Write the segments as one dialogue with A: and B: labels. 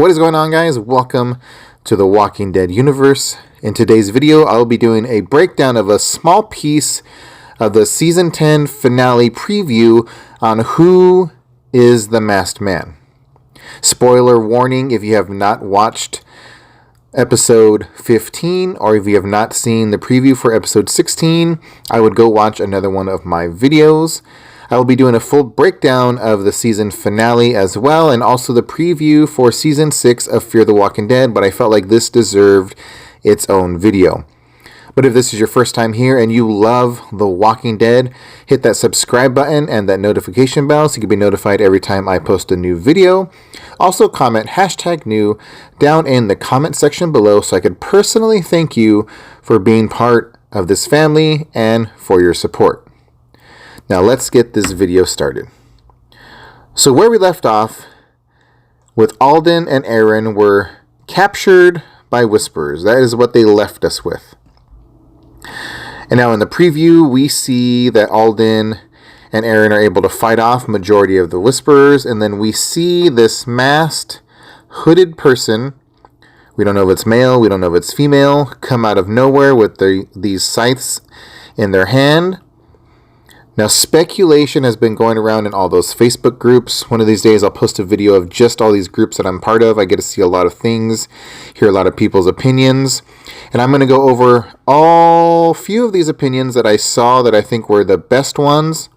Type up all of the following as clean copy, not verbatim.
A: What is going on, guys? Welcome to the Walking Dead universe. In today's video, I'll be doing a breakdown of a small piece of the Season 10 finale preview on who is the Masked Man. Spoiler warning, if you have not watched episode 15 or if you have not seen the preview for episode 16, I would go watch another one of my videos. I will be doing a full breakdown of the season finale as well, and also the preview for season 6 of Fear the Walking Dead, but I felt like this deserved its own video. But if this is your first time here and you love The Walking Dead, hit that subscribe button and that notification bell so you can be notified every time I post a new video. Also comment #new down in the comment section below so I could personally thank you for being part of this family and for your support. Now let's get this video started. So where we left off with Alden and Aaron were captured by Whisperers. That is what they left us with. And now in the preview, we see that Alden and Aaron are able to fight off majority of the Whisperers, and then we see this masked, hooded person, we don't know if it's male, we don't know if it's female, come out of nowhere with these scythes in their hand. Now, speculation has been going around in all those Facebook groups. One of these days, I'll post a video of just all these groups that I'm part of. I get to see a lot of things, hear a lot of people's opinions. And I'm going to go over all few of these opinions that I saw that I think were the best ones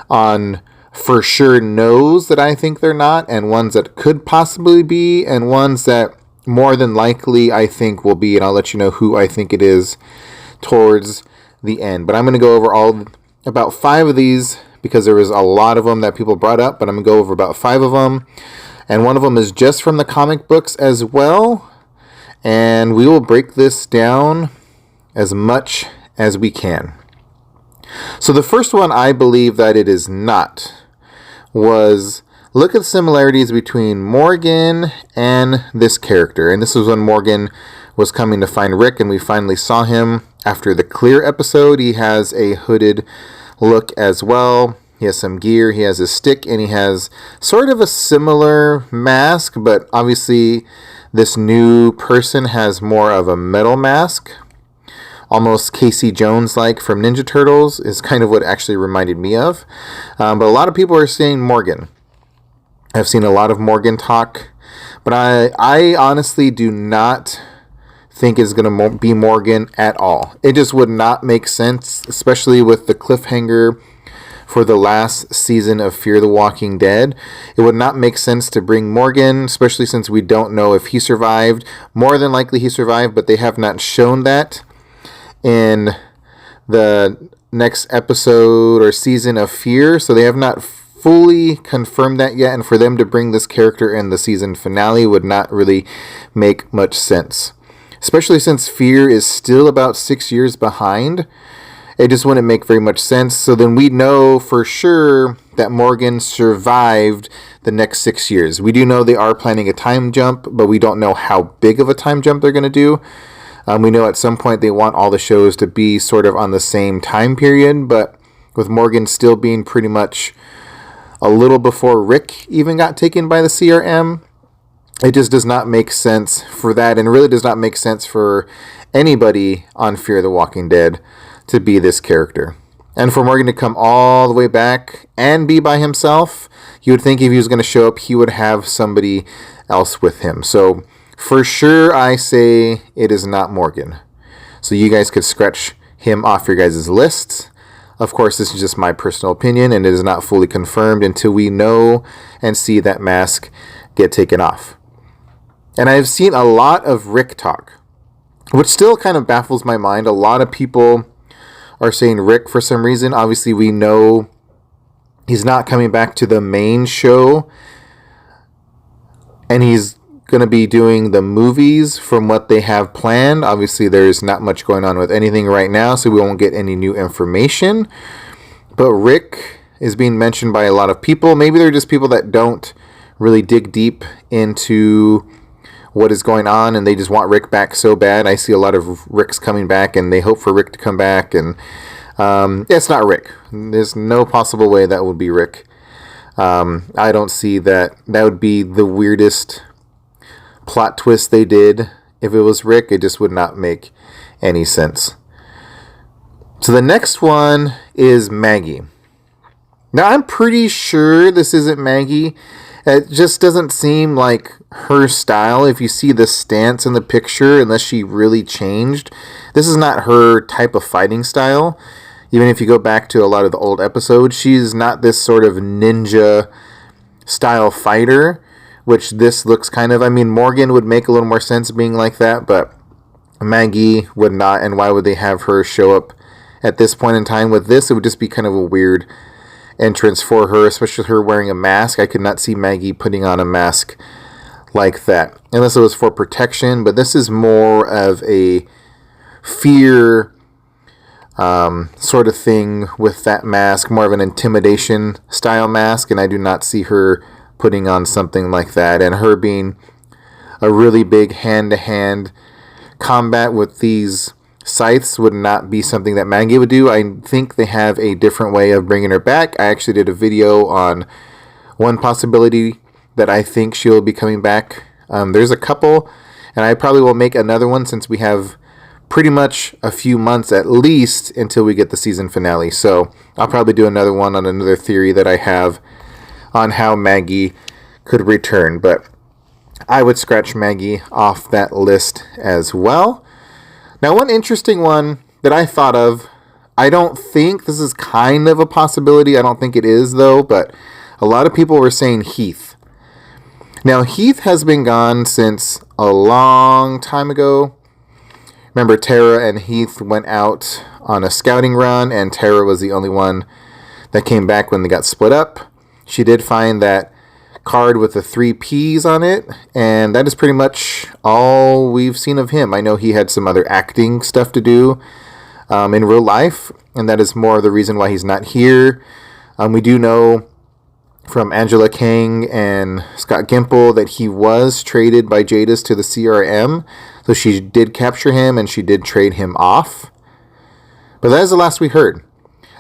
A: on for sure knows that I think they're not, and ones that could possibly be, and ones that more than likely I think will be. And I'll let you know who I think it is towards the end. But I'm going to go over about 5 of these because there was a lot of them that people brought up, but I'm going to go over about 5 of them. And one of them is just from the comic books as well. And we will break this down as much as we can. So the first one I believe that it is not was, look at the similarities between Morgan and this character. And this was when Morgan was coming to find Rick, and we finally saw him after the Clear episode. He has a hooded look as well. He has some gear, he has a stick, and he has sort of a similar mask, but obviously this new person has more of a metal mask. Almost Casey Jones-like from Ninja Turtles is kind of what it actually reminded me of. But a lot of people are saying Morgan. I've seen a lot of Morgan talk, but I honestly do not think is going to be Morgan at all. It just would not make sense, especially with the cliffhanger for the last season of Fear the Walking Dead. It would not make sense to bring Morgan, especially since we don't know if he survived. More than likely he survived, but they have not shown that in the next episode or season of Fear, so they have not fully confirmed that yet, and for them to bring this character in the season finale would not really make much sense. Especially since Fear is still about 6 years behind. It just wouldn't make very much sense. So then we know for sure that Morgan survived the next 6 years. We do know they are planning a time jump, but we don't know how big of a time jump they're going to do. We know at some point they want all the shows to be sort of on the same time period, but with Morgan still being pretty much a little before Rick even got taken by the CRM, it just does not make sense for that, and really does not make sense for anybody on Fear the Walking Dead to be this character. And for Morgan to come all the way back and be by himself, you would think if he was going to show up, he would have somebody else with him. So for sure, I say it is not Morgan. So you guys could scratch him off your guys' lists. Of course, this is just my personal opinion, and it is not fully confirmed until we know and see that mask get taken off. And I've seen a lot of Rick talk, which still kind of baffles my mind. A lot of people are saying Rick for some reason. Obviously, we know he's not coming back to the main show, and he's going to be doing the movies from what they have planned. Obviously, there's not much going on with anything right now, so we won't get any new information. But Rick is being mentioned by a lot of people. Maybe they're just people that don't really dig deep into what is going on, and they just want Rick back so bad. I see a lot of Ricks coming back, and they hope for Rick to come back, and it's not Rick. There's no possible way that would be Rick. I don't see that. That would be the weirdest plot twist they did. If it was Rick, it just would not make any sense. So the next one is Maggie. Now, I'm pretty sure this isn't Maggie. It just doesn't seem like her style. If you see the stance in the picture, unless she really changed, this is not her type of fighting style. Even if you go back to a lot of the old episodes, she's not this sort of ninja style fighter, which this looks kind of. I mean, Morgan would make a little more sense being like that, but Maggie would not. And why would they have her show up at this point in time with this? It would just be kind of a weird entrance for her, especially her wearing a mask. I could not see Maggie putting on a mask like that, unless it was for protection, but this is more of a fear sort of thing with that mask, more of an intimidation style mask, and I do not see her putting on something like that, and her being a really big hand-to-hand combat with these scythes would not be something that Maggie would do. I think they have a different way of bringing her back. I actually did a video on one possibility that I think she'll be coming back. There's a couple, and I probably will make another one since we have pretty much a few months at least until we get the season finale. So I'll probably do another one on another theory that I have on how Maggie could return. But I would scratch Maggie off that list as well. Now, one interesting one that I thought of, I don't think this is kind of a possibility. I don't think it is, though, but a lot of people were saying Heath. Now, Heath has been gone since a long time ago. Remember, Tara and Heath went out on a scouting run, and Tara was the only one that came back when they got split up. She did find that card with the 3 P's on it, and that is pretty much all we've seen of him. I know he had some other acting stuff to do in real life, and that is more the reason why he's not here. We do know from Angela Kang and Scott Gimple that he was traded by Jadis to the CRM, so she did capture him and she did trade him off. But that is the last we heard.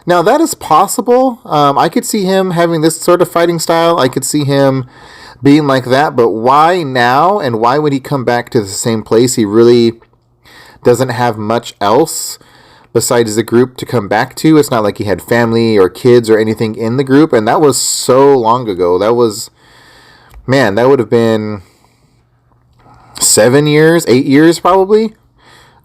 A: Now, that is possible. I could see him having this sort of fighting style. I could see him being like that. But why now? And why would he come back to the same place? He really doesn't have much else besides the group to come back to. It's not like he had family or kids or anything in the group. And that was so long ago. That was, man, that would have been 7 years, 8 years probably.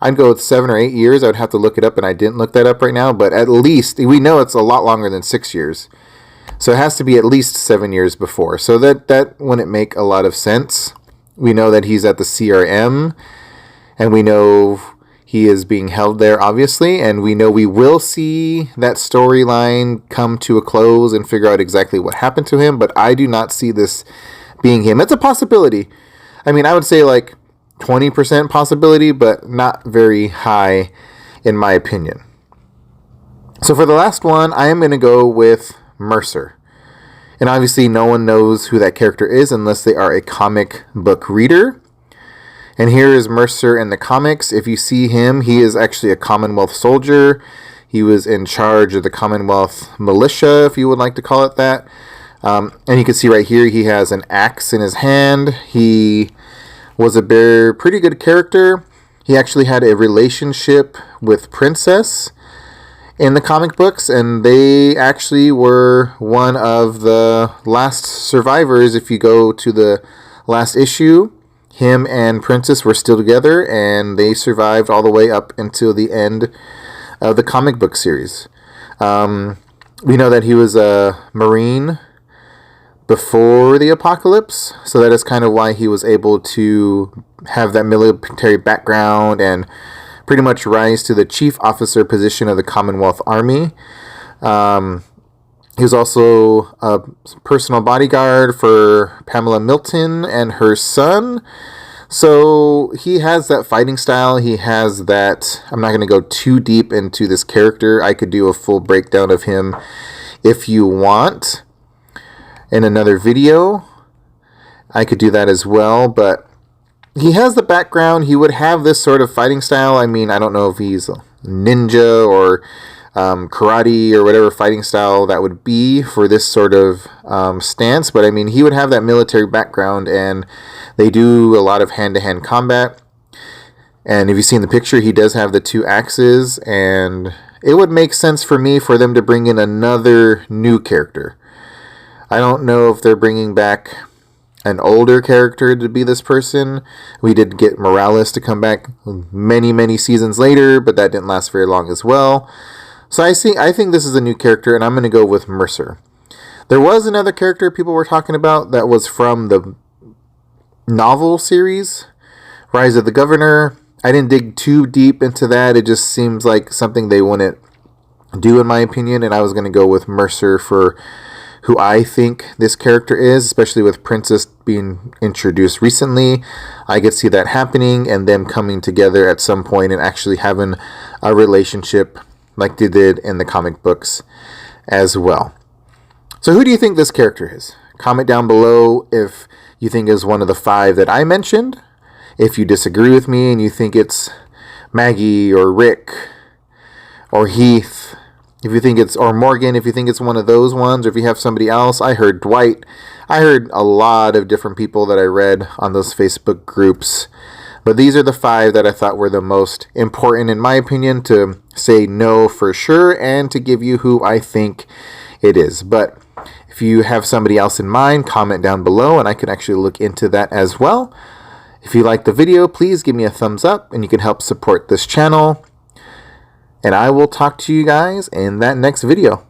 A: I'd go with 7 or 8 years. I would have to look it up, and I didn't look that up right now. But at least, we know it's a lot longer than 6 years. So it has to be at least 7 years before. So that wouldn't make a lot of sense. We know that he's at the CRM, and we know he is being held there, obviously. And we know we will see that storyline come to a close and figure out exactly what happened to him. But I do not see this being him. It's a possibility. I mean, I would say like 20% possibility, but not very high in my opinion. So for the last one, I am going to go with Mercer. And obviously no one knows who that character is unless they are a comic book reader. And here is Mercer in the comics. If you see him, he is actually a Commonwealth soldier. He was in charge of the Commonwealth militia, if you would like to call it that. And you can see right here, he has an axe in his hand. He was a pretty good character. He actually had a relationship with Princess in the comic books, and they actually were one of the last survivors. If you go to the last issue, him and Princess were still together, and they survived all the way up until the end of the comic book series. We know that he was a Marine before the apocalypse, so that is kind of why he was able to have that military background and pretty much rise to the chief officer position of the Commonwealth Army. He was also a personal bodyguard for Pamela Milton and her son. So he has that fighting style. He has that. I'm not going to go too deep into this character. I could do a full breakdown of him if you want in another video. I could do that as well, but he has the background. He would have this sort of fighting style. I mean, I don't know if he's a ninja or karate or whatever fighting style that would be for this sort of stance. But I mean, he would have that military background, and they do a lot of hand-to-hand combat. And if you see in the picture, he does have the 2 axes, and it would make sense for me for them to bring in another new character. I don't know if they're bringing back an older character to be this person. We did get Morales to come back many seasons later, but that didn't last very long as well. So I think this is a new character, and I'm going to go with Mercer. There was another character people were talking about that was from the novel series, Rise of the Governor. I didn't dig too deep into that. It just seems like something they wouldn't do, in my opinion, and I was going to go with Mercer for who I think this character is, especially with Princess being introduced recently. I could see that happening and them coming together at some point and actually having a relationship like they did in the comic books as well. So who do you think this character is? Comment down below if you think is one of the 5 that I mentioned. If you disagree with me and you think it's Maggie or Rick or Heath, if you think it's, or Morgan, if you think it's one of those ones, or if you have somebody else. I heard Dwight. I heard a lot of different people that I read on those Facebook groups. But these are the 5 that I thought were the most important, in my opinion, to say no for sure and to give you who I think it is. But if you have somebody else in mind, comment down below and I can actually look into that as well. If you like the video, please give me a thumbs up and you can help support this channel. And I will talk to you guys in that next video.